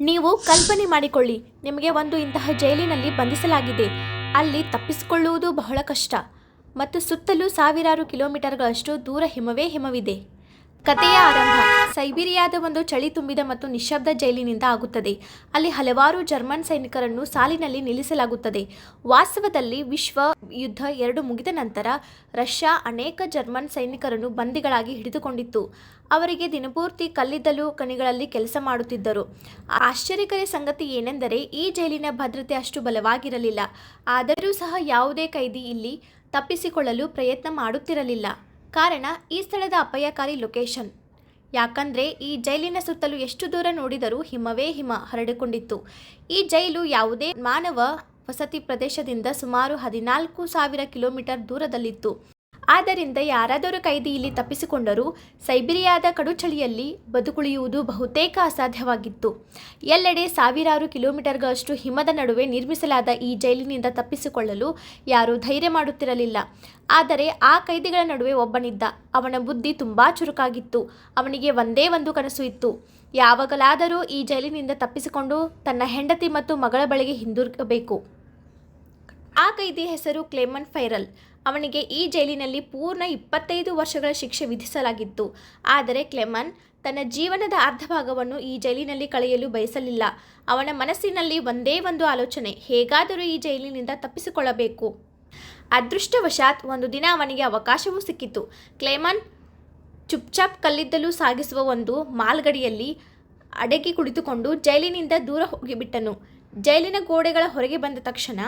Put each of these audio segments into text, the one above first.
ನೀವು ಕಲ್ಪನೆ ಮಾಡಿಕೊಳ್ಳಿ, ನಿಮಗೆ ಒಂದು ಇಂತಹ ಜೈಲಿನಲ್ಲಿ ಬಂಧಿಸಲಾಗಿದೆ. ಅಲ್ಲಿ ತಪ್ಪಿಸಿಕೊಳ್ಳುವುದು ಬಹಳ ಕಷ್ಟ ಮತ್ತು ಸುತ್ತಲೂ ಸಾವಿರಾರು ಕಿಲೋಮೀಟರ್ಗಳಷ್ಟು ದೂರ ಹಿಮವೇ ಹಿಮವಿದೆ. ಕಥೆಯ ಆರಂಭ ಸೈಬೀರಿಯಾದ ಒಂದು ಚಳಿ ತುಂಬಿದ ಮತ್ತು ನಿಶ್ಶಬ್ದ ಜೈಲಿನಿಂದ ಆಗುತ್ತದೆ. ಅಲ್ಲಿ ಹಲವಾರು ಜರ್ಮನ್ ಸೈನಿಕರನ್ನು ಸಾಲಿನಲ್ಲಿ ನಿಲ್ಲಿಸಲಾಗುತ್ತದೆ. ವಾಸ್ತವದಲ್ಲಿ ವಿಶ್ವ ಯುದ್ಧ 2 ಮುಗಿದ ನಂತರ ರಷ್ಯಾ ಅನೇಕ ಜರ್ಮನ್ ಸೈನಿಕರನ್ನು ಬಂದಿಗಳಾಗಿ ಹಿಡಿದುಕೊಂಡಿತ್ತು. ಅವರಿಗೆ ದಿನಪೂರ್ತಿ ಕಲ್ಲಿದ್ದಲು ಗಣಿಗಳಲ್ಲಿ ಕೆಲಸ ಮಾಡುತ್ತಿದ್ದರು. ಆಶ್ಚರ್ಯಕರ ಸಂಗತಿ ಏನೆಂದರೆ ಈ ಜೈಲಿನ ಭದ್ರತೆ ಅಷ್ಟು ಬಲವಾಗಿರಲಿಲ್ಲ. ಆದರೂ ಸಹ ಯಾವುದೇ ಕೈದಿ ಇಲ್ಲಿ ತಪ್ಪಿಸಿಕೊಳ್ಳಲು ಪ್ರಯತ್ನ ಮಾಡುತ್ತಿರಲಿಲ್ಲ. ಕಾರಣ ಈ ಸ್ಥಳದ ಅಪಾಯಕಾರಿ ಲೊಕೇಶನ್. ಯಾಕಂದರೆ ಈ ಜೈಲಿನ ಸುತ್ತಲೂ ಎಷ್ಟು ದೂರ ನೋಡಿದರೂ ಹಿಮವೇ ಹಿಮ ಹರಡಿಕೊಂಡಿತ್ತು. ಈ ಜೈಲು ಯಾವುದೇ ಮಾನವ ವಸತಿ ಪ್ರದೇಶದಿಂದ ಸುಮಾರು 14,000 ಕಿಲೋಮೀಟರ್ ದೂರದಲ್ಲಿತ್ತು. ಆದ್ದರಿಂದ ಯಾರಾದರೂ ಕೈದಿ ಇಲ್ಲಿ ತಪ್ಪಿಸಿಕೊಂಡರೂ ಸೈಬೀರಿಯಾದ ಕಡುಚಳಿಯಲ್ಲಿ ಬದುಕುಳಿಯುವುದು ಬಹುತೇಕ ಅಸಾಧ್ಯವಾಗಿತ್ತು. ಎಲ್ಲೆಡೆ ಸಾವಿರಾರು ಕಿಲೋಮೀಟರ್ಗಳಷ್ಟು ಹಿಮದ ನಡುವೆ ನಿರ್ಮಿಸಲಾದ ಈ ಜೈಲಿನಿಂದ ತಪ್ಪಿಸಿಕೊಳ್ಳಲು ಯಾರೂ ಧೈರ್ಯ ಮಾಡುತ್ತಿರಲಿಲ್ಲ. ಆದರೆ ಆ ಕೈದಿಗಳ ನಡುವೆ ಒಬ್ಬನಿದ್ದ. ಅವನ ಬುದ್ಧಿ ತುಂಬ ಚುರುಕಾಗಿತ್ತು. ಅವನಿಗೆ ಒಂದೇ ಒಂದು ಕನಸು ಇತ್ತು. ಯಾವಾಗಲಾದರೂ ಈ ಜೈಲಿನಿಂದ ತಪ್ಪಿಸಿಕೊಂಡು ತನ್ನ ಹೆಂಡತಿ ಮತ್ತು ಮಗಳ ಬಳಿಗೆ ಹಿಂದಿರುಗಬೇಕು. ಆ ಕೈದಿ ಹೆಸರು ಕ್ಲೆಮನ್ ಫೈರಲ್. ಅವನಿಗೆ ಈ ಜೈಲಿನಲ್ಲಿ ಪೂರ್ಣ 25 ವರ್ಷಗಳ ಶಿಕ್ಷೆ ವಿಧಿಸಲಾಗಿತ್ತು. ಆದರೆ ಕ್ಲೆಮನ್ ತನ್ನ ಜೀವನದ ಅರ್ಧ ಭಾಗವನ್ನು ಈ ಜೈಲಿನಲ್ಲಿ ಕಳೆಯಲು ಬಯಸಲಿಲ್ಲ. ಅವನ ಮನಸ್ಸಿನಲ್ಲಿ ಒಂದೇ ಒಂದು ಆಲೋಚನೆ, ಹೇಗಾದರೂ ಈ ಜೈಲಿನಿಂದ ತಪ್ಪಿಸಿಕೊಳ್ಳಬೇಕು. ಅದೃಷ್ಟವಶಾತ್ ಒಂದು ದಿನ ಅವನಿಗೆ ಅವಕಾಶವೂ ಸಿಕ್ಕಿತು. ಕ್ಲೆಮನ್ ಚುಪ್ಚಾಪ್ ಕಲ್ಲಿದ್ದಲು ಸಾಗಿಸುವ ಒಂದು ಮಾಲ್ಗಡಿಯಲ್ಲಿ ಅಡಗಿ ಕುಳಿತುಕೊಂಡು ಜೈಲಿನಿಂದ ದೂರ ಹೋಗಿಬಿಟ್ಟನು. ಜೈಲಿನ ಗೋಡೆಗಳ ಹೊರಗೆ ಬಂದ ತಕ್ಷಣ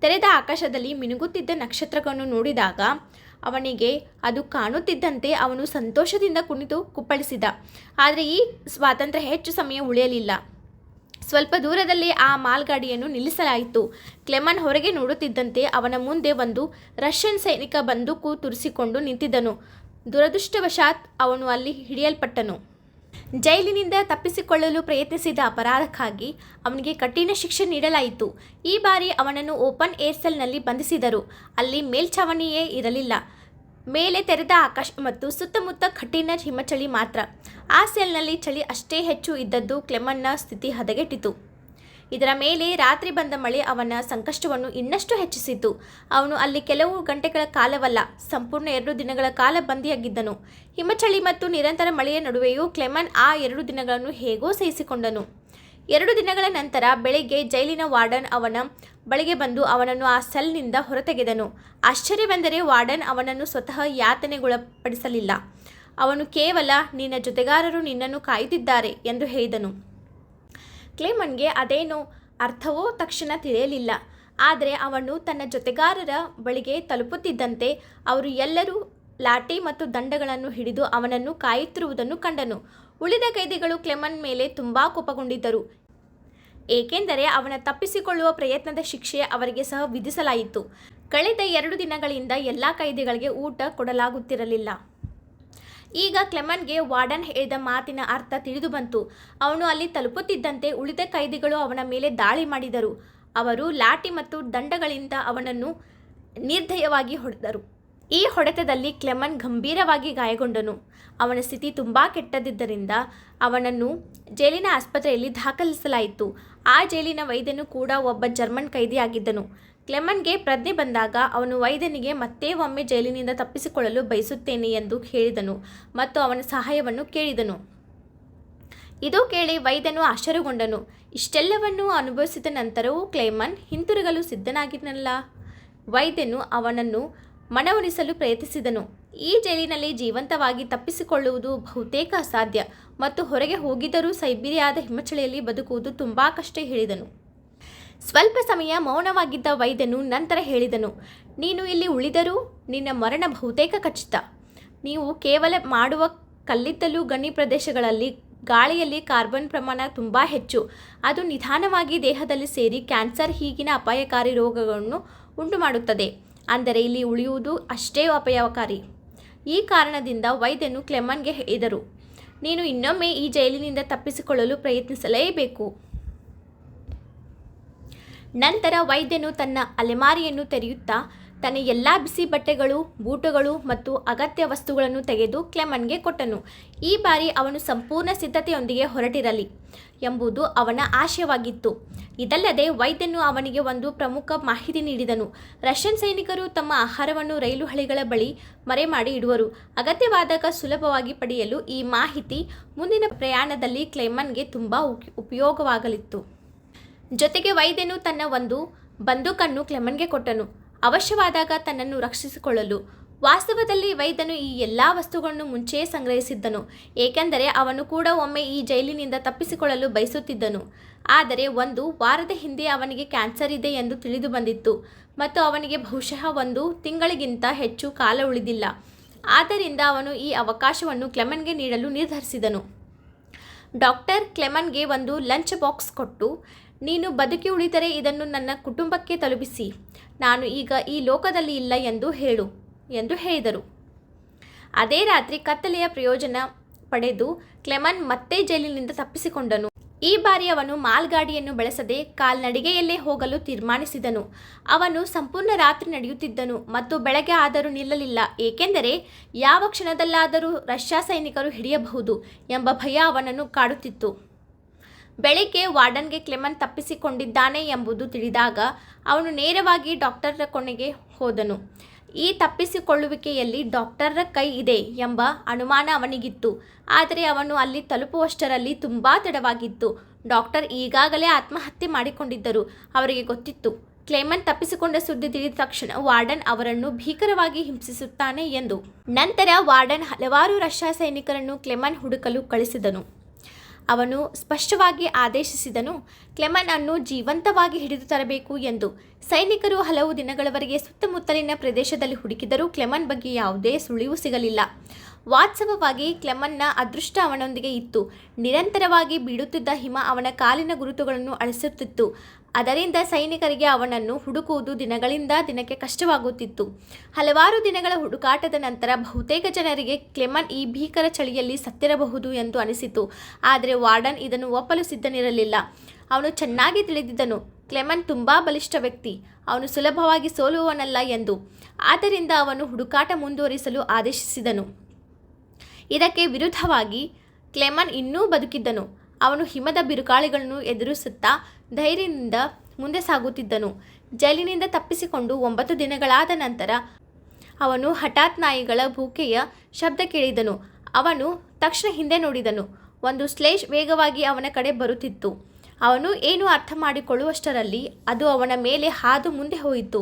ತೆರೆದ ಆಕಾಶದಲ್ಲಿ ಮಿನುಗುತ್ತಿದ್ದ ನಕ್ಷತ್ರಗಳನ್ನು ನೋಡಿದಾಗ ಅವನಿಗೆ ಅದು ಕಾಣುತ್ತಿದ್ದಂತೆ ಅವನು ಸಂತೋಷದಿಂದ ಕುಣಿದು ಕುಪ್ಪಳಿಸಿದ. ಆದರೆ ಈ ಸ್ವಾತಂತ್ರ್ಯ ಹೆಚ್ಚು ಸಮಯ ಉಳಿಯಲಿಲ್ಲ. ಸ್ವಲ್ಪ ದೂರದಲ್ಲಿ ಆ ಮಾಲ್ಗಾಡಿಯನ್ನು ನಿಲ್ಲಿಸಲಾಯಿತು. ಕ್ಲೆಮನ್ ಹೊರಗೆ ನೋಡುತ್ತಿದ್ದಂತೆ ಅವನ ಮುಂದೆ ಒಂದು ರಷ್ಯನ್ ಸೈನಿಕ ಬಂದೂಕು ತುರಿಸಿಕೊಂಡು ನಿಂತಿದ್ದನು. ದುರದೃಷ್ಟವಶಾತ್ ಅವನು ಅಲ್ಲಿ ಹಿಡಿಯಲ್ಪಟ್ಟನು. ಜೈಲಿನಿಂದ ತಪ್ಪಿಸಿಕೊಳ್ಳಲು ಪ್ರಯತ್ನಿಸಿದ ಅಪರಾಧಕ್ಕಾಗಿ ಅವನಿಗೆ ಕಠಿಣ ಶಿಕ್ಷೆ ನೀಡಲಾಯಿತು. ಈ ಬಾರಿ ಅವನನ್ನು ಓಪನ್ ಏರ್ ಸೆಲ್ನಲ್ಲಿ ಬಂಧಿಸಿದರು. ಅಲ್ಲಿ ಮೇಲ್ಛಾವಣಿಯೇ ಇರಲಿಲ್ಲ. ಮೇಲೆ ತೆರೆದ ಆಕಾಶ ಮತ್ತು ಸುತ್ತಮುತ್ತ ಕಠಿಣ ಹಿಮಚಳಿ ಮಾತ್ರ. ಆ ಸೆಲ್ನಲ್ಲಿ ಚಳಿ ಅಷ್ಟೇ ಹೆಚ್ಚು ಇದ್ದದ್ದು ಕ್ಲೆಮನ್ನ ಸ್ಥಿತಿ ಹದಗೆಟ್ಟಿತು. ಇದರ ಮೇಲೆ ರಾತ್ರಿ ಬಂದ ಮಳೆ ಅವನ ಸಂಕಷ್ಟವನ್ನು ಇನ್ನಷ್ಟು ಹೆಚ್ಚಿಸಿತು. ಅವನು ಅಲ್ಲಿ ಕೆಲವು ಗಂಟೆಗಳ ಕಾಲವಲ್ಲ, ಸಂಪೂರ್ಣ 2 ದಿನಗಳ ಕಾಲ ಬಂದಿಯಾಗಿದ್ದನು. ಹಿಮಚಳಿ ಮತ್ತು ನಿರಂತರ ಮಳೆಯ ನಡುವೆಯೂ ಕ್ಲೆಮನ್ ಆ 2 ದಿನಗಳನ್ನು ಹೇಗೋ ಸಹಿಸಿಕೊಂಡನು. 2 ದಿನಗಳ ನಂತರ ಬೆಳಿಗ್ಗೆ ಜೈಲಿನ ವಾರ್ಡನ್ ಅವನ ಬಳಿಗೆ ಬಂದು ಅವನನ್ನು ಆ ಸೆಲ್ನಿಂದ ಹೊರತೆಗೆದನು. ಆಶ್ಚರ್ಯವೆಂದರೆ ವಾರ್ಡನ್ ಅವನನ್ನು ಸ್ವತಃ ಯಾತನೆಗೊಳಪಡಿಸಲಿಲ್ಲ. ಅವನು ಕೇವಲ ನಿನ್ನ ಜೊತೆಗಾರರು ನಿನ್ನನ್ನು ಕಾಯುತ್ತಿದ್ದಾರೆ ಎಂದು ಹೇಳಿದನು. ಕ್ಲೆಮನ್ಗೆ ಅದೇನೋ ಅರ್ಥವೋ ತಕ್ಷಣ ತಿಳಿಯಲಿಲ್ಲ. ಆದರೆ ಅವನು ತನ್ನ ಜೊತೆಗಾರರ ಬಳಿಗೆ ತಲುಪುತ್ತಿದ್ದಂತೆ ಅವರು ಎಲ್ಲರೂ ಲಾಠಿ ಮತ್ತು ದಂಡಗಳನ್ನು ಹಿಡಿದು ಅವನನ್ನು ಕಾಯುತ್ತಿರುವುದನ್ನು ಕಂಡನು. ಉಳಿದ ಕೈದಿಗಳು ಕ್ಲೆಮನ್ ಮೇಲೆ ತುಂಬ ಕೋಪಗೊಂಡಿದ್ದರು. ಏಕೆಂದರೆ ಅವನ ತಪ್ಪಿಸಿಕೊಳ್ಳುವ ಪ್ರಯತ್ನದ ಶಿಕ್ಷೆ ಅವರಿಗೆ ಸಹ ವಿಧಿಸಲಾಯಿತು. ಕಳೆದ 2 ದಿನಗಳಿಂದ ಎಲ್ಲ ಕೈದಿಗಳಿಗೆ ಊಟ ಕೊಡಲಾಗುತ್ತಿರಲಿಲ್ಲ. ಈಗ ಕ್ಲೆಮನ್ಗೆ ವಾರ್ಡನ್ ಹೇಳಿದ ಮಾತಿನ ಅರ್ಥ ತಿಳಿದು ಬಂತು. ಅವನು ಅಲ್ಲಿ ತಲುಪುತ್ತಿದ್ದಂತೆ ಉಳಿದ ಕೈದಿಗಳು ಅವನ ಮೇಲೆ ದಾಳಿ ಮಾಡಿದರು. ಅವರು ಲಾಠಿ ಮತ್ತು ದಂಡಗಳಿಂದ ಅವನನ್ನು ನಿರ್ದಯವಾಗಿ ಹೊಡೆದರು. ಈ ಹೊಡೆತದಲ್ಲಿ ಕ್ಲೆಮನ್ ಗಂಭೀರವಾಗಿ ಗಾಯಗೊಂಡನು. ಅವನ ಸ್ಥಿತಿ ತುಂಬ ಕೆಟ್ಟದಿದ್ದರಿಂದ ಅವನನ್ನು ಜೈಲಿನ ಆಸ್ಪತ್ರೆಯಲ್ಲಿ ದಾಖಲಿಸಲಾಯಿತು. ಆ ಜೈಲಿನ ವೈದ್ಯನು ಕೂಡ ಒಬ್ಬ ಜರ್ಮನ್ ಕೈದಿಯಾಗಿದ್ದನು. ಕ್ಲೆಮನ್ಗೆ ಪ್ರಜ್ಞೆ ಬಂದಾಗ ಅವನು ವೈದ್ಯನಿಗೆ ಮತ್ತೆ ಒಮ್ಮೆ ಜೈಲಿನಿಂದ ತಪ್ಪಿಸಿಕೊಳ್ಳಲು ಬಯಸುತ್ತೇನೆ ಎಂದು ಹೇಳಿದನು ಮತ್ತು ಅವನ ಸಹಾಯವನ್ನು ಕೇಳಿದನು. ಇದು ಕೇಳಿ ವೈದ್ಯನು ಆಶ್ಚರ್ಯಗೊಂಡನು. ಇಷ್ಟೆಲ್ಲವನ್ನೂ ಅನುಭವಿಸಿದ ನಂತರವೂ ಕ್ಲೆಮನ್ ಹಿಂತಿರುಗಲು ಸಿದ್ಧನಾಗಿರಲಿಲ್ಲ. ವೈದ್ಯನು ಅವನನ್ನು ಮನವೊಲಿಸಲು ಪ್ರಯತ್ನಿಸಿದನು. ಈ ಜೈಲಿನಲ್ಲಿ ಜೀವಂತವಾಗಿ ತಪ್ಪಿಸಿಕೊಳ್ಳುವುದು ಬಹುತೇಕ ಅಸಾಧ್ಯ ಮತ್ತು ಹೊರಗೆ ಹೋಗಿದ್ದರೂ ಸೈಬೀರಿಯಾದ ಹಿಮಚಳಿಯಲ್ಲಿ ಬದುಕುವುದು ತುಂಬ ಕಷ್ಟ ಹೇಳಿದನು. ಸ್ವಲ್ಪ ಸಮಯ ಮೌನವಾಗಿದ್ದ ವೈದ್ಯನು ನಂತರ ಹೇಳಿದನು, ನೀನು ಇಲ್ಲಿ ಉಳಿದರೂ ನಿನ್ನ ಮರಣ ಬಹುತೇಕ ಖಚಿತ. ನೀವು ಕೇವಲ ಮಾಡುವ ಕಲ್ಲಿದ್ದಲು ಗಣಿ ಪ್ರದೇಶಗಳಲ್ಲಿ ಗಾಳಿಯಲ್ಲಿ ಕಾರ್ಬನ್ ಪ್ರಮಾಣ ತುಂಬ ಹೆಚ್ಚು. ಅದು ನಿಧಾನವಾಗಿ ದೇಹದಲ್ಲಿ ಸೇರಿ ಕ್ಯಾನ್ಸರ್ ಹೀಗಿನ ಅಪಾಯಕಾರಿ ರೋಗಗಳನ್ನು ಉಂಟುಮಾಡುತ್ತದೆ. ಅಂದರೆ ಇಲ್ಲಿ ಉಳಿಯುವುದು ಅಷ್ಟೇ ಅಪಾಯಕಾರಿ. ಈ ಕಾರಣದಿಂದ ವೈದ್ಯನು ಕ್ಲೆಮನ್ಗೆ ಹೇಳಿದರು, ನೀನು ಇನ್ನೊಮ್ಮೆ ಈ ಜೈಲಿನಿಂದ ತಪ್ಪಿಸಿಕೊಳ್ಳಲು ಪ್ರಯತ್ನಿಸಲೇಬೇಕು. ನಂತರ ವೈದ್ಯನು ತನ್ನ ಅಲೆಮಾರಿಯನ್ನು ತೆರೆಯುತ್ತಾ ತನ್ನ ಎಲ್ಲ ಬಿಸಿ ಬಟ್ಟೆಗಳು, ಬೂಟುಗಳು ಮತ್ತು ಅಗತ್ಯ ವಸ್ತುಗಳನ್ನು ತೆಗೆದು ಕ್ಲೆಮನ್ಗೆ ಕೊಟ್ಟನು. ಈ ಬಾರಿ ಅವನು ಸಂಪೂರ್ಣ ಸಿದ್ಧತೆಯೊಂದಿಗೆ ಹೊರಟಿರಲಿ ಎಂಬುದು ಅವನ ಆಶಯವಾಗಿತ್ತು. ಇದಲ್ಲದೆ ವೈದ್ಯನು ಅವನಿಗೆ ಒಂದು ಪ್ರಮುಖ ಮಾಹಿತಿ ನೀಡಿದನು. ರಷ್ಯನ್ ಸೈನಿಕರು ತಮ್ಮ ಆಹಾರವನ್ನು ರೈಲು ಹಳಿಗಳ ಬಳಿ ಮರೆಮಾಡಿ ಇಡುವರು. ಅಗತ್ಯವಾದಾಗ ಸುಲಭವಾಗಿ ಪಡೆಯಲು ಈ ಮಾಹಿತಿ ಮುಂದಿನ ಪ್ರಯಾಣದಲ್ಲಿ ಕ್ಲೆಮನ್ಗೆ ತುಂಬ ಉಪಯೋಗವಾಗಲಿತ್ತು. ಜೊತೆಗೆ ವೈದ್ಯನು ತನ್ನ ಒಂದು ಬಂದೂಕನ್ನು ಕ್ಲೆಮನ್ಗೆ ಕೊಟ್ಟನು, ಅವಶ್ಯವಾದಾಗ ತನ್ನನ್ನು ರಕ್ಷಿಸಿಕೊಳ್ಳಲು. ವಾಸ್ತವದಲ್ಲಿ ವೈದ್ಯನು ಈ ಎಲ್ಲ ವಸ್ತುಗಳನ್ನು ಮುಂಚೆಯೇ ಸಂಗ್ರಹಿಸಿದ್ದನು, ಏಕೆಂದರೆ ಅವನು ಕೂಡ ಒಮ್ಮೆ ಈ ಜೈಲಿನಿಂದ ತಪ್ಪಿಸಿಕೊಳ್ಳಲು ಬಯಸುತ್ತಿದ್ದನು. ಆದರೆ ಒಂದು ವಾರದ ಹಿಂದೆ ಅವನಿಗೆ ಕ್ಯಾನ್ಸರ್ ಇದೆ ಎಂದು ತಿಳಿದು ಬಂದಿತ್ತು ಮತ್ತು ಅವನಿಗೆ ಬಹುಶಃ 1 ತಿಂಗಳಿಗಿಂತ ಹೆಚ್ಚು ಕಾಲ ಉಳಿದಿಲ್ಲ. ಆದ್ದರಿಂದ ಅವನು ಈ ಅವಕಾಶವನ್ನು ಕ್ಲೆಮನ್ಗೆ ನೀಡಲು ನಿರ್ಧರಿಸಿದನು. ಡಾಕ್ಟರ್ ಕ್ಲೆಮನ್ಗೆ ಒಂದು ಲಂಚ್ ಬಾಕ್ಸ್ ಕೊಟ್ಟು, ನೀನು ಬದುಕಿ ಉಳಿದರೆ ಇದನ್ನು ನನ್ನ ಕುಟುಂಬಕ್ಕೆ ತಲುಪಿಸಿ, ನಾನು ಈಗ ಈ ಲೋಕದಲ್ಲಿ ಇಲ್ಲ ಎಂದು ಹೇಳು ಎಂದು ಹೇಳಿದರು. ಅದೇ ರಾತ್ರಿ ಕತ್ತಲೆಯ ಪ್ರಯೋಜನ ಪಡೆದು ಕ್ಲೆಮನ್ ಮತ್ತೆ ಜೈಲಿನಿಂದ ತಪ್ಪಿಸಿಕೊಂಡನು. ಈ ಬಾರಿ ಅವನು ಮಾಲ್ಗಾಡಿಯನ್ನು ಬಳಸದೆ ಕಾಲ್ನಡಿಗೆಯಲ್ಲೇ ಹೋಗಲು ತೀರ್ಮಾನಿಸಿದನು. ಅವನು ಸಂಪೂರ್ಣ ರಾತ್ರಿ ನಡೆಯುತ್ತಿದ್ದನು ಮತ್ತು ಬೆಳಗ್ಗೆ ಆದರೂ ನಿಲ್ಲಲಿಲ್ಲ, ಏಕೆಂದರೆ ಯಾವ ಕ್ಷಣದಲ್ಲಾದರೂ ರಷ್ಯಾ ಸೈನಿಕರು ಹಿಡಿಯಬಹುದು ಎಂಬ ಭಯ ಅವನನ್ನು ಕಾಡುತ್ತಿತ್ತು. ಬೆಳಿಗ್ಗೆ ವಾರ್ಡನ್ಗೆ ಕ್ಲೆಮನ್ ತಪ್ಪಿಸಿಕೊಂಡಿದ್ದಾನೆ ಎಂಬುದು ತಿಳಿದಾಗ ಅವನು ನೇರವಾಗಿ ಡಾಕ್ಟರ್ರ ಕೊನೆಗೆ ಹೋದನು. ಈ ತಪ್ಪಿಸಿಕೊಳ್ಳುವಿಕೆಯಲ್ಲಿ ಡಾಕ್ಟರ್ರ ಕೈ ಇದೆ ಎಂಬ ಅನುಮಾನ ಅವನಿಗಿತ್ತು. ಆದರೆ ಅವನು ಅಲ್ಲಿ ತಲುಪುವಷ್ಟರಲ್ಲಿ ತುಂಬ ತಡವಾಗಿತ್ತು. ಡಾಕ್ಟರ್ ಈಗಾಗಲೇ ಆತ್ಮಹತ್ಯೆ ಮಾಡಿಕೊಂಡಿದ್ದರು. ಅವರಿಗೆ ಗೊತ್ತಿತ್ತು ಕ್ಲೆಮನ್ ತಪ್ಪಿಸಿಕೊಂಡ ಸುದ್ದಿ ತಿಳಿದ ತಕ್ಷಣ ವಾರ್ಡನ್ ಅವರನ್ನು ಭೀಕರವಾಗಿ ಹಿಂಸಿಸುತ್ತಾನೆ ಎಂದು. ನಂತರ ವಾರ್ಡನ್ ಹಲವಾರು ರಷ್ಯಾ ಸೈನಿಕರನ್ನು ಕ್ಲೆಮನ್ ಹುಡುಕಲು ಕಳಿಸಿದನು. ಅವನು ಸ್ಪಷ್ಟವಾಗಿ ಆದೇಶಿಸಿದನು, ಕ್ಲೆಮನ್ ಅನ್ನು ಜೀವಂತವಾಗಿ ಹಿಡಿದು ತರಬೇಕು ಎಂದು. ಸೈನಿಕರು ಹಲವು ದಿನಗಳವರೆಗೆ ಸುತ್ತಮುತ್ತಲಿನ ಪ್ರದೇಶದಲ್ಲಿ ಹುಡುಕಿದರೂ ಕ್ಲೆಮನ್ ಬಗ್ಗೆ ಯಾವುದೇ ಸುಳಿವು ಸಿಗಲಿಲ್ಲ. ವಾಸ್ತವವಾಗಿ ಕ್ಲೆಮನ್ನ ಅದೃಷ್ಟ ಅವನೊಂದಿಗೆ ಇತ್ತು. ನಿರಂತರವಾಗಿ ಬೀಳುತ್ತಿದ್ದ ಹಿಮ ಅವನ ಕಾಲಿನ ಗುರುತುಗಳನ್ನು ಅಳಿಸುತ್ತಿತ್ತು. ಅದರಿಂದ ಸೈನಿಕರಿಗೆ ಅವನನ್ನು ಹುಡುಕುವುದು ದಿನಗಳಿಂದ ದಿನಕ್ಕೆ ಕಷ್ಟವಾಗುತ್ತಿತ್ತು. ಹಲವಾರು ದಿನಗಳ ಹುಡುಕಾಟದ ನಂತರ ಬಹುತೇಕ ಜನರಿಗೆ ಕ್ಲೆಮನ್ ಈ ಭೀಕರ ಚಳಿಯಲ್ಲಿ ಸತ್ತಿರಬಹುದು ಎಂದು ಅನಿಸಿತು. ಆದರೆ ವಾರ್ಡನ್ ಇದನ್ನು ಒಪ್ಪಲು ಸಿದ್ಧನಿರಲಿಲ್ಲ. ಅವನು ಚೆನ್ನಾಗಿ ತಿಳಿದಿದ್ದನು ಕ್ಲೆಮನ್ ತುಂಬ ಬಲಿಷ್ಠ ವ್ಯಕ್ತಿ, ಅವನು ಸುಲಭವಾಗಿ ಸೋಲುವವನಲ್ಲ ಎಂದು. ಆದ್ದರಿಂದ ಅವನು ಹುಡುಕಾಟ ಮುಂದುವರಿಸಲು ಆದೇಶಿಸಿದನು. ಇದಕ್ಕೆ ವಿರುದ್ಧವಾಗಿ ಕ್ಲೆಮನ್ ಇನ್ನೂ ಬದುಕಿದ್ದನು. ಅವನು ಹಿಮದ ಬಿರುಗಾಳಿಗಳನ್ನು ಎದುರಿಸುತ್ತಾ ಧೈರ್ಯದಿಂದ ಮುಂದೆ ಸಾಗುತ್ತಿದ್ದನು. ಜೈಲಿನಿಂದ ತಪ್ಪಿಸಿಕೊಂಡು 9 ದಿನಗಳಾದ ನಂತರ ಅವನು ಹಠಾತ್ ನಾಯಿಗಳ ಭೂಕೆಯ ಶಬ್ದ ಕೇಳಿದನು. ಅವನು ತಕ್ಷಣ ಹಿಂದೆ ನೋಡಿದನು. ಒಂದು ಸ್ಲೇಜ್ ವೇಗವಾಗಿ ಅವನ ಕಡೆ ಬರುತ್ತಿತ್ತು. ಅವನು ಏನು ಅರ್ಥ ಮಾಡಿಕೊಳ್ಳುವಷ್ಟರಲ್ಲಿ ಅದು ಅವನ ಮೇಲೆ ಹಾದು ಮುಂದೆ ಹೋಯಿತು.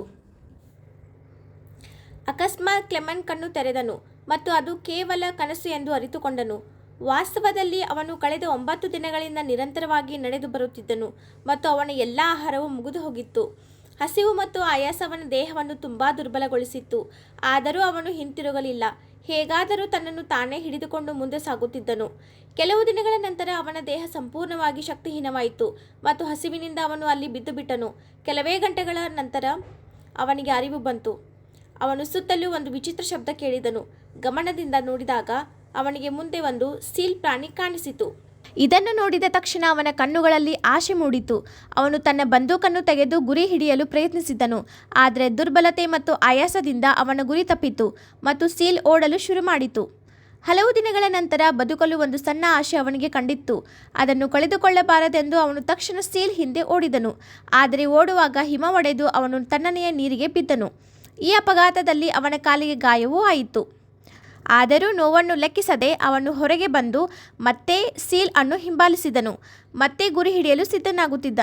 ಅಕಸ್ಮಾತ್ ಕ್ಲೆಮನ್ ಕಣ್ಣು ತೆರೆದನು ಮತ್ತು ಅದು ಕೇವಲ ಕನಸು ಎಂದು ಅರಿತುಕೊಂಡನು. ವಾಸ್ತವದಲ್ಲಿ ಅವನು ಕಳೆದ 9 ದಿನಗಳಿಂದ ನಿರಂತರವಾಗಿ ನಡೆದು ಬರುತ್ತಿದ್ದನು ಮತ್ತು ಅವನ ಎಲ್ಲ ಆಹಾರವು ಮುಗಿದು ಹೋಗಿತ್ತು. ಹಸಿವು ಮತ್ತು ಆಯಾಸ ಅವನ ದೇಹವನ್ನು ತುಂಬ ದುರ್ಬಲಗೊಳಿಸಿತ್ತು. ಆದರೂ ಅವನು ಹಿಂತಿರುಗಲಿಲ್ಲ. ಹೇಗಾದರೂ ತನ್ನನ್ನು ತಾನೇ ಹಿಡಿದುಕೊಂಡು ಮುಂದೆ ಸಾಗುತ್ತಿದ್ದನು. ಕೆಲವು ದಿನಗಳ ನಂತರ ಅವನ ದೇಹ ಸಂಪೂರ್ಣವಾಗಿ ಶಕ್ತಿಹೀನವಾಯಿತು ಮತ್ತು ಹಸಿವಿನಿಂದ ಅವನು ಅಲ್ಲಿ ಬಿದ್ದುಬಿಟ್ಟನು. ಕೆಲವೇ ಗಂಟೆಗಳ ನಂತರ ಅವನಿಗೆ ಅರಿವು ಬಂತು. ಅವನು ಸುತ್ತಲೂ ಒಂದು ವಿಚಿತ್ರ ಶಬ್ದ ಕೇಳಿದನು. ಗಮನದಿಂದ ನೋಡಿದಾಗ ಅವನಿಗೆ ಮುಂದೆ ಒಂದು ಸೀಲ್ ಪ್ರಾಣಿ ಕಾಣಿಸಿತು. ಇದನ್ನು ನೋಡಿದ ತಕ್ಷಣ ಅವನ ಕಣ್ಣುಗಳಲ್ಲಿ ಆಶೆ ಮೂಡಿತು. ಅವನು ತನ್ನ ಬಂದೂಕನ್ನು ತೆಗೆದು ಗುರಿ ಹಿಡಿಯಲು ಪ್ರಯತ್ನಿಸಿದನು. ಆದರೆ ದುರ್ಬಲತೆ ಮತ್ತು ಆಯಾಸದಿಂದ ಅವನ ಗುರಿ ತಪ್ಪಿತು ಮತ್ತು ಸೀಲ್ ಓಡಲು ಶುರು ಮಾಡಿತು. ಹಲವು ದಿನಗಳ ನಂತರ ಬದುಕಲು ಒಂದು ಸಣ್ಣ ಆಶೆ ಅವನಿಗೆ ಕಂಡಿತ್ತು. ಅದನ್ನು ಕಳೆದುಕೊಳ್ಳಬಾರದೆಂದು ಅವನು ತಕ್ಷಣ ಸೀಲ್ ಹಿಂದೆ ಓಡಿದನು. ಆದರೆ ಓಡುವಾಗ ಹಿಮ ಒಡೆದು ಅವನು ತಣ್ಣನೆಯ ನೀರಿಗೆ ಬಿದ್ದನು. ಈ ಅಪಘಾತದಲ್ಲಿ ಅವನ ಕಾಲಿಗೆ ಗಾಯವೂ ಆಯಿತು. ಆದರೂ ನೋವನ್ನು ಲೆಕ್ಕಿಸದೆ ಅವನು ಹೊರಗೆ ಬಂದು ಮತ್ತೆ ಸೀಲ್ ಅನ್ನು ಹಿಂಬಾಲಿಸಿದನು. ಮತ್ತೆ ಗುರಿ ಹಿಡಿಯಲು ಸಿದ್ಧನಾಗುತ್ತಿದ್ದ.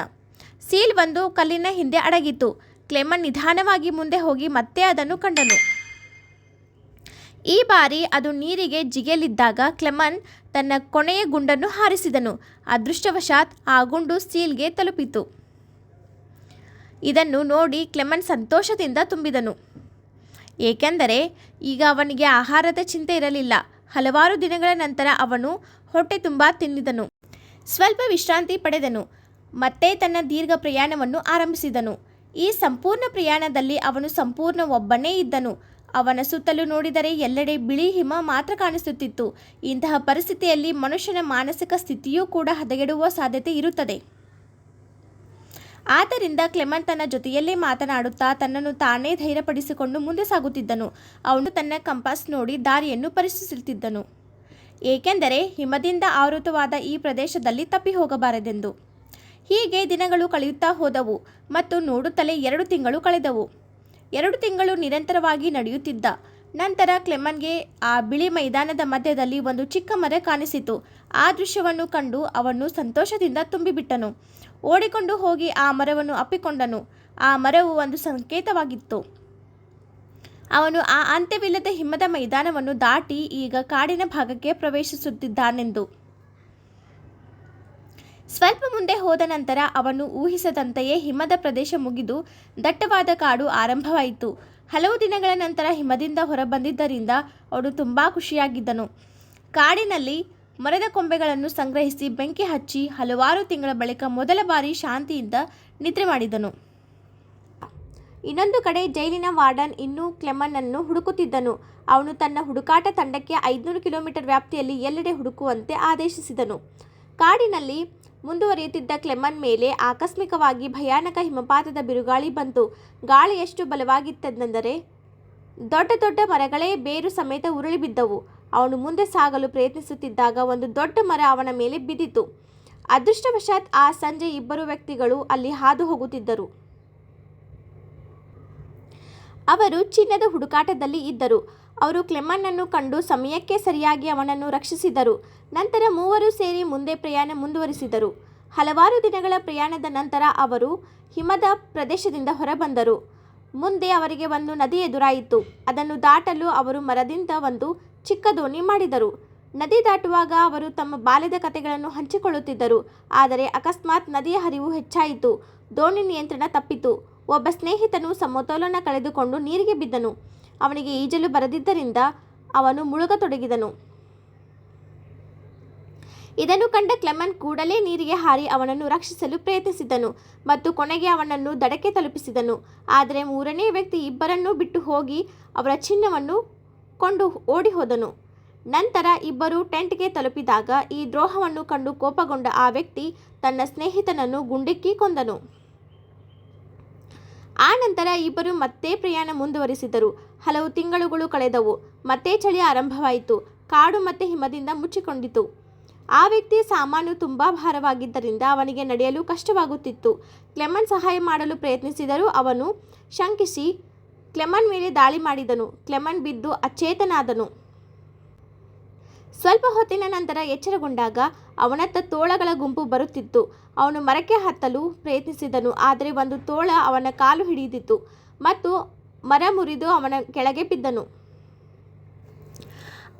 ಸೀಲ್ ಒಂದು ಕಲ್ಲಿನ ಹಿಂದೆ ಅಡಗಿತ್ತು. ಕ್ಲೆಮನ್ ನಿಧಾನವಾಗಿ ಮುಂದೆ ಹೋಗಿ ಮತ್ತೆ ಅದನ್ನು ಕಂಡನು. ಈ ಬಾರಿ ಅದು ನೀರಿಗೆ ಜಿಗಿಯಲಿದ್ದಾಗ ಕ್ಲೆಮನ್ ತನ್ನ ಕೊನೆಯ ಗುಂಡನ್ನು ಹಾರಿಸಿದನು. ಅದೃಷ್ಟವಶಾತ್ ಆ ಗುಂಡು ಸೀಲ್ಗೆ ತಲುಪಿತು. ಇದನ್ನು ನೋಡಿ ಕ್ಲೆಮನ್ ಸಂತೋಷದಿಂದ ತುಂಬಿದನು, ಏಕೆಂದರೆ ಈಗ ಅವನಿಗೆ ಆಹಾರದ ಚಿಂತೆ ಇರಲಿಲ್ಲ. ಹಲವಾರು ದಿನಗಳ ನಂತರ ಅವನು ಹೊಟ್ಟೆ ತುಂಬ ತಿಂದಿದನು. ಸ್ವಲ್ಪ ವಿಶ್ರಾಂತಿ ಪಡೆದನು. ಮತ್ತೆ ತನ್ನ ದೀರ್ಘ ಪ್ರಯಾಣವನ್ನು ಆರಂಭಿಸಿದನು. ಈ ಸಂಪೂರ್ಣ ಪ್ರಯಾಣದಲ್ಲಿ ಅವನು ಸಂಪೂರ್ಣ ಒಬ್ಬನೇ ಇದ್ದನು. ಅವನ ಸುತ್ತಲೂ ನೋಡಿದರೆ ಎಲ್ಲೆಡೆ ಬಿಳಿ ಹಿಮ ಮಾತ್ರ ಕಾಣಿಸುತ್ತಿತ್ತು. ಇಂತಹ ಪರಿಸ್ಥಿತಿಯಲ್ಲಿ ಮನುಷ್ಯನ ಮಾನಸಿಕ ಸ್ಥಿತಿಯೂ ಕೂಡ ಹದಗೆಡುವ ಸಾಧ್ಯತೆ ಇರುತ್ತದೆ. ಆದ್ದರಿಂದ ಕ್ಲೆಮನ್ ತನ್ನ ಜೊತೆಯಲ್ಲೇ ಮಾತನಾಡುತ್ತಾ ತನ್ನನ್ನು ತಾನೇ ಧೈರ್ಯಪಡಿಸಿಕೊಂಡು ಮುಂದೆ ಸಾಗುತ್ತಿದ್ದನು. ಅವನು ತನ್ನ ಕಂಪಾಸ್ ನೋಡಿ ದಾರಿಯನ್ನು ಪರಿಶೀಲಿಸುತ್ತಿದ್ದನು, ಏಕೆಂದರೆ ಹಿಮದಿಂದ ಆವೃತವಾದ ಈ ಪ್ರದೇಶದಲ್ಲಿ ತಪ್ಪಿ ಹೋಗಬಾರದೆಂದು. ಹೀಗೆ ದಿನಗಳು ಕಳೆಯುತ್ತಾ ಹೋದವು ಮತ್ತು ನೋಡುತ್ತಲೇ 2 ತಿಂಗಳು ಕಳೆದವು. 2 ತಿಂಗಳು ನಿರಂತರವಾಗಿ ನಡೆಯುತ್ತಿದ್ದ ನಂತರ ಕ್ಲೆಮನ್ಗೆ ಆ ಬಿಳಿ ಮೈದಾನದ ಮಧ್ಯದಲ್ಲಿ ಒಂದು ಚಿಕ್ಕ ಮರ ಕಾಣಿಸಿತು. ಆ ದೃಶ್ಯವನ್ನು ಕಂಡು ಅವನು ಸಂತೋಷದಿಂದ ತುಂಬಿಬಿಟ್ಟನು. ಓಡಿಕೊಂಡು ಹೋಗಿ ಆ ಮರವನ್ನು ಅಪ್ಪಿಕೊಂಡನು. ಆ ಮರವು ಒಂದು ಸಂಕೇತವಾಗಿತ್ತು. ಅವನು ಆ ಅಂತ್ಯವಿಲ್ಲದ ಹಿಮದ ಮೈದಾನವನ್ನು ದಾಟಿ ಈಗ ಕಾಡಿನ ಭಾಗಕ್ಕೆ ಪ್ರವೇಶಿಸುತ್ತಿದ್ದಾನೆಂದು. ಸ್ವಲ್ಪ ಮುಂದೆ ಹೋದ ನಂತರ ಅವನು ಊಹಿಸದಂತೆಯೇ ಹಿಮದ ಪ್ರದೇಶ ಮುಗಿದು ದಟ್ಟವಾದ ಕಾಡು ಆರಂಭವಾಯಿತು. ಹಲವು ದಿನಗಳ ನಂತರ ಹಿಮದಿಂದ ಹೊರಬಂದಿದ್ದರಿಂದ ಅವನು ತುಂಬ ಖುಷಿಯಾಗಿದ್ದನು. ಕಾಡಿನಲ್ಲಿ ಮರದ ಕೊಂಬೆಗಳನ್ನು ಸಂಗ್ರಹಿಸಿ ಬೆಂಕಿ ಹಚ್ಚಿ ಹಲವಾರು ತಿಂಗಳ ಬಳಿಕ ಮೊದಲ ಬಾರಿ ಶಾಂತಿಯಿಂದ ನಿದ್ರೆ ಮಾಡಿದನು. ಇನ್ನೊಂದು ಕಡೆ ಜೈಲಿನ ವಾರ್ಡನ್ ಇನ್ನೂ ಕ್ಲೆಮನ್ನನ್ನು ಹುಡುಕುತ್ತಿದ್ದನು. ಅವನು ತನ್ನ ಹುಡುಕಾಟ ತಂಡಕ್ಕೆ 500 ಕಿಲೋಮೀಟರ್ ವ್ಯಾಪ್ತಿಯಲ್ಲಿ ಎಲ್ಲೆಡೆ ಹುಡುಕುವಂತೆ ಆದೇಶಿಸಿದನು. ಕಾಡಿನಲ್ಲಿ ಮುಂದುವರಿಯುತ್ತಿದ್ದ ಕ್ಲೆಮನ್ ಮೇಲೆ ಆಕಸ್ಮಿಕವಾಗಿ ಭಯಾನಕ ಹಿಮಪಾತದ ಬಿರುಗಾಳಿ ಬಂತು. ಗಾಳಿ ಎಷ್ಟು ಬಲವಾಗಿತ್ತೆಂದರೆ ದೊಡ್ಡ ದೊಡ್ಡ ಮರಗಳೇ ಬೇರು ಸಮೇತ ಉರುಳಿ ಬಿದ್ದವು. ಅವನು ಮುಂದೆ ಸಾಗಲು ಪ್ರಯತ್ನಿಸುತ್ತಿದ್ದಾಗ ಒಂದು ದೊಡ್ಡ ಮರ ಅವನ ಮೇಲೆ ಬಿದ್ದಿತು. ಅದೃಷ್ಟವಶಾತ್ ಆ ಸಂಜೆ 2 ವ್ಯಕ್ತಿಗಳು ಅಲ್ಲಿ ಹಾದು ಹೋಗುತ್ತಿದ್ದರು. ಅವರು ಚಿನ್ನದ ಹುಡುಕಾಟದಲ್ಲಿ ಇದ್ದರು. ಅವರು ಕ್ಲೆಮನ್ನನ್ನು ಕಂಡು ಸಮಯಕ್ಕೆ ಸರಿಯಾಗಿ ಅವನನ್ನು ರಕ್ಷಿಸಿದರು. ನಂತರ 3 ಸೇರಿ ಮುಂದೆ ಪ್ರಯಾಣ ಮುಂದುವರಿಸಿದರು. ಹಲವಾರು ದಿನಗಳ ಪ್ರಯಾಣದ ನಂತರ ಅವರು ಹಿಮದ ಪ್ರದೇಶದಿಂದ ಹೊರಬಂದರು. ಮುಂದೆ ಅವರಿಗೆ ಒಂದು ನದಿ ಎದುರಾಯಿತು. ಅದನ್ನು ದಾಟಲು ಅವರು ಮರದಿಂದ ಒಂದು ಚಿಕ್ಕ ದೋಣಿ ಮಾಡಿದರು. ನದಿ ದಾಟುವಾಗ ಅವರು ತಮ್ಮ ಬಾಲ್ಯದ ಕಥೆಗಳನ್ನು ಹಂಚಿಕೊಳ್ಳುತ್ತಿದ್ದರು. ಆದರೆ ಅಕಸ್ಮಾತ್ ನದಿಯ ಹರಿವು ಹೆಚ್ಚಾಯಿತು. ದೋಣಿ ನಿಯಂತ್ರಣ ತಪ್ಪಿತು. ಒಬ್ಬ ಸ್ನೇಹಿತನು ಸಮತೋಲನ ಕಳೆದುಕೊಂಡು ನೀರಿಗೆ ಬಿದ್ದನು. ಅವನಿಗೆ ಈಜಲು ಬರದಿದ್ದರಿಂದ ಅವನು ಮುಳುಗತೊಡಗಿದನು. ಇದನ್ನು ಕಂಡ ಕ್ಲೆಮನ್ ಕೂಡಲೇ ನೀರಿಗೆ ಹಾರಿ ಅವನನ್ನು ರಕ್ಷಿಸಲು ಪ್ರಯತ್ನಿಸಿದನು ಮತ್ತು ಕೊನೆಗೆ ಅವನನ್ನು ದಡಕ್ಕೆ ತಲುಪಿಸಿದನು. ಆದರೆ 3ನೇ ವ್ಯಕ್ತಿ ಇಬ್ಬರನ್ನೂ ಬಿಟ್ಟು ಹೋಗಿ ಅವರ ಚಿನ್ನವನ್ನು ಕೊಂಡು ಓಡಿ ಹೋದನು. ನಂತರ ಇಬ್ಬರು ಟೆಂಟ್ಗೆ ತಲುಪಿದಾಗ ಈ ದ್ರೋಹವನ್ನು ಕಂಡು ಕೋಪಗೊಂಡ ಆ ವ್ಯಕ್ತಿ ತನ್ನ ಸ್ನೇಹಿತನನ್ನು ಗುಂಡಿಕ್ಕಿ ಕೊಂದನು. ಆ ನಂತರ ಇಬ್ಬರು ಮತ್ತೆ ಪ್ರಯಾಣ ಮುಂದುವರಿಸಿದರು. ಹಲವು ತಿಂಗಳುಗಳು ಕಳೆದವು. ಮತ್ತೆ ಚಳಿ ಆರಂಭವಾಯಿತು. ಕಾಡು ಮತ್ತೆ ಹಿಮದಿಂದ ಮುಚ್ಚಿಕೊಂಡಿತು. ಆ ವ್ಯಕ್ತಿಯ ಸಾಮಾನು ತುಂಬ ಭಾರವಾಗಿದ್ದರಿಂದ ಅವನಿಗೆ ನಡೆಯಲು ಕಷ್ಟವಾಗುತ್ತಿತ್ತು. ಕ್ಲೆಮನ್ ಸಹಾಯ ಮಾಡಲು ಪ್ರಯತ್ನಿಸಿದರೂ ಅವನು ಶಂಕಿಸಿ ಕ್ಲೆಮನ್ ಮೇಲೆ ದಾಳಿ ಮಾಡಿದನು. ಕ್ಲೆಮನ್ ಬಿದ್ದು ಅಚೇತನಾದನು. ಸ್ವಲ್ಪ ಹೊತ್ತಿನ ನಂತರ ಎಚ್ಚರಗೊಂಡಾಗ ಅವನತ್ತ ತೋಳಗಳ ಗುಂಪು ಬರುತ್ತಿತ್ತು. ಅವನು ಮರಕ್ಕೆ ಹತ್ತಲು ಪ್ರಯತ್ನಿಸಿದನು. ಆದರೆ ಒಂದು ತೋಳ ಅವನ ಕಾಲು ಹಿಡಿದಿತ್ತು ಮತ್ತು ಮರ ಮುರಿದು ಅವನ ಕೆಳಗೆ ಬಿದ್ದನು.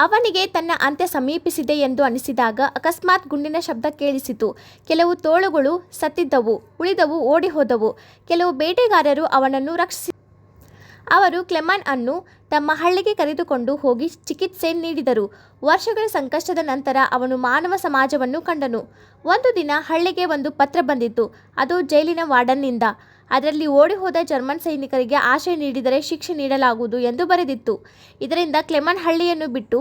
ಅವನಿಗೆ ತನ್ನ ಅಂತ್ಯ ಸಮೀಪಿಸಿದೆ ಎಂದು ಅನಿಸಿದಾಗ ಅಕಸ್ಮಾತ್ ಗುಂಡಿನ ಶಬ್ದ ಕೇಳಿಸಿತು. ಕೆಲವು ತೋಳುಗಳು ಸತ್ತಿದ್ದವು, ಉಳಿದವು ಓಡಿ ಹೋದವು. ಕೆಲವು ಬೇಟೆಗಾರರು ಅವನನ್ನು ರಕ್ಷಿಸಿ ಅವರು ಕ್ಲೆಮನ್ ಅನ್ನು ತಮ್ಮ ಹಳ್ಳಿಗೆ ಕರೆದುಕೊಂಡು ಹೋಗಿ ಚಿಕಿತ್ಸೆ ನೀಡಿದರು. ವರ್ಷಗಳ ಸಂಕಷ್ಟದ ನಂತರ ಅವನು ಮಾನವ ಸಮಾಜವನ್ನು ಕಂಡನು. ಒಂದು ದಿನ ಹಳ್ಳಿಗೆ ಒಂದು ಪತ್ರ ಬಂದಿತ್ತು. ಅದು ಜೈಲಿನ ವಾರ್ಡನ್ನಿಂದ. ಅದರಲ್ಲಿ ಓಡಿ ಹೋದ ಜರ್ಮನ್ ಸೈನಿಕರಿಗೆ ಆಶ್ರಯ ನೀಡಿದರೆ ಶಿಕ್ಷೆ ನೀಡಲಾಗುವುದು ಎಂದು ಬರೆದಿತ್ತು. ಇದರಿಂದ ಕ್ಲೆಮನ್ ಹಳ್ಳಿಯನ್ನು ಬಿಟ್ಟು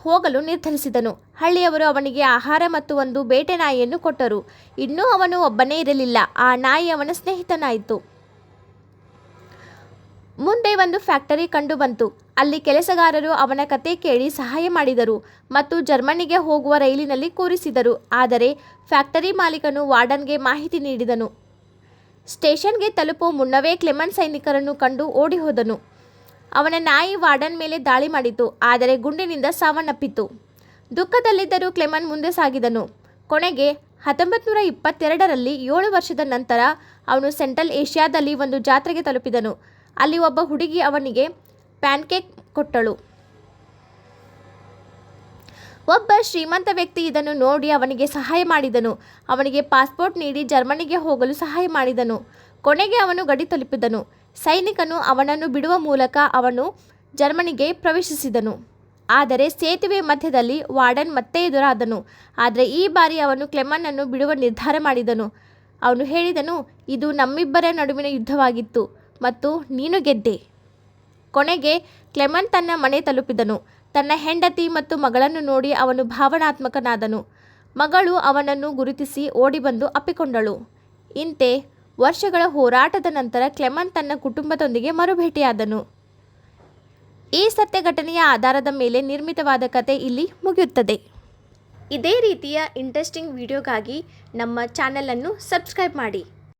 ಹೋಗಲು ನಿರ್ಧರಿಸಿದನು. ಹಳ್ಳಿಯವರು ಅವನಿಗೆ ಆಹಾರ ಮತ್ತು ಒಂದು ಬೇಟೆ ನಾಯಿಯನ್ನು ಕೊಟ್ಟರು. ಇನ್ನೂ ಅವನು ಒಬ್ಬನೇ ಇರಲಿಲ್ಲ. ಆ ನಾಯಿ ಅವನ ಸ್ನೇಹಿತನಾಯಿತು. ಮುಂದೆ ಒಂದು ಫ್ಯಾಕ್ಟರಿ ಕಂಡು ಬಂತು. ಅಲ್ಲಿ ಕೆಲಸಗಾರರು ಅವನ ಕತೆ ಕೇಳಿ ಸಹಾಯ ಮಾಡಿದರು ಮತ್ತು ಜರ್ಮನಿಗೆ ಹೋಗುವ ರೈಲಿನಲ್ಲಿ ಕೂರಿಸಿದರು. ಆದರೆ ಫ್ಯಾಕ್ಟರಿ ಮಾಲೀಕನು ವಾರ್ಡನ್ಗೆ ಮಾಹಿತಿ ನೀಡಿದನು. ಸ್ಟೇಷನ್ಗೆ ತಲುಪುವ ಮುನ್ನವೇ ಕ್ಲೆಮನ್ ಸೈನಿಕರನ್ನು ಕಂಡು ಓಡಿ ಹೋದನು. ಅವನ ನಾಯಿ ವಾರ್ಡನ್ ಮೇಲೆ ದಾಳಿ ಮಾಡಿತು, ಆದರೆ ಗುಂಡಿನಿಂದ ಸಾವನ್ನಪ್ಪಿತು. ದುಃಖದಲ್ಲಿದ್ದರೂ ಕ್ಲೆಮನ್ ಮುಂದೆ ಸಾಗಿದನು. ಕೊನೆಗೆ 1922ರಲ್ಲಿ 7 ವರ್ಷದ ನಂತರ ಅವನು ಸೆಂಟ್ರಲ್ ಏಷ್ಯಾದಲ್ಲಿ ಒಂದು ಜಾತ್ರೆಗೆ ತಲುಪಿದನು. ಅಲ್ಲಿ ಒಬ್ಬ ಹುಡುಗಿ ಅವನಿಗೆ ಪ್ಯಾನ್ಕೇಕ್ ಕೊಟ್ಟಳು. ಒಬ್ಬ ಶ್ರೀಮಂತ ವ್ಯಕ್ತಿ ಇದನ್ನು ನೋಡಿ ಅವನಿಗೆ ಸಹಾಯ ಮಾಡಿದನು. ಅವನಿಗೆ ಪಾಸ್ಪೋರ್ಟ್ ನೀಡಿ ಜರ್ಮನಿಗೆ ಹೋಗಲು ಸಹಾಯ ಮಾಡಿದನು. ಕೊನೆಗೆ ಅವನು ಗಡಿ ತಲುಪಿದನು. ಸೈನಿಕನು ಅವನನ್ನು ಬಿಡುವ ಮೂಲಕ ಅವನು ಜರ್ಮನಿಗೆ ಪ್ರವೇಶಿಸಿದನು. ಆದರೆ ಸೇತುವೆ ಮಧ್ಯದಲ್ಲಿ ವಾರ್ಡನ್ ಮತ್ತೆ ಎದುರಾದನು. ಆದರೆ ಈ ಬಾರಿ ಅವನು ಕ್ಲೆಮನ್ನನ್ನು ಬಿಡುವ ನಿರ್ಧಾರ ಮಾಡಿದನು. ಅವನು ಹೇಳಿದನು, ಇದು ನಮ್ಮಿಬ್ಬರ ನಡುವಿನ ಯುದ್ಧವಾಗಿತ್ತು ಮತ್ತು ನೀನು ಗೆದ್ದೆ. ಕೊನೆಗೆ ಕ್ಲೆಮನ್ ತನ್ನ ಮನೆ ತಲುಪಿದನು. ತನ್ನ ಹೆಂಡತಿ ಮತ್ತು ಮಗಳನ್ನು ನೋಡಿ ಅವನು ಭಾವನಾತ್ಮಕನಾದನು. ಮಗಳು ಅವನನ್ನು ಗುರುತಿಸಿ ಓಡಿಬಂದು ಅಪ್ಪಿಕೊಂಡಳು. ಇಂತೆ ವರ್ಷಗಳ ಹೋರಾಟದ ನಂತರ ಕ್ಲೆಮೆಂಟ್ ತನ್ನ ಕುಟುಂಬದೊಂದಿಗೆ ಮರುಭೇಟಿಯಾದನು. ಈ ಸತ್ಯ ಘಟನೆಯ ಆಧಾರದ ಮೇಲೆ ನಿರ್ಮಿತವಾದ ಕತೆ ಇಲ್ಲಿ ಮುಗಿಯುತ್ತದೆ. ಇದೇ ರೀತಿಯ ಇಂಟ್ರೆಸ್ಟಿಂಗ್ ವಿಡಿಯೋಗಾಗಿ ನಮ್ಮ ಚಾನಲನ್ನು ಸಬ್ಸ್ಕ್ರೈಬ್ ಮಾಡಿ.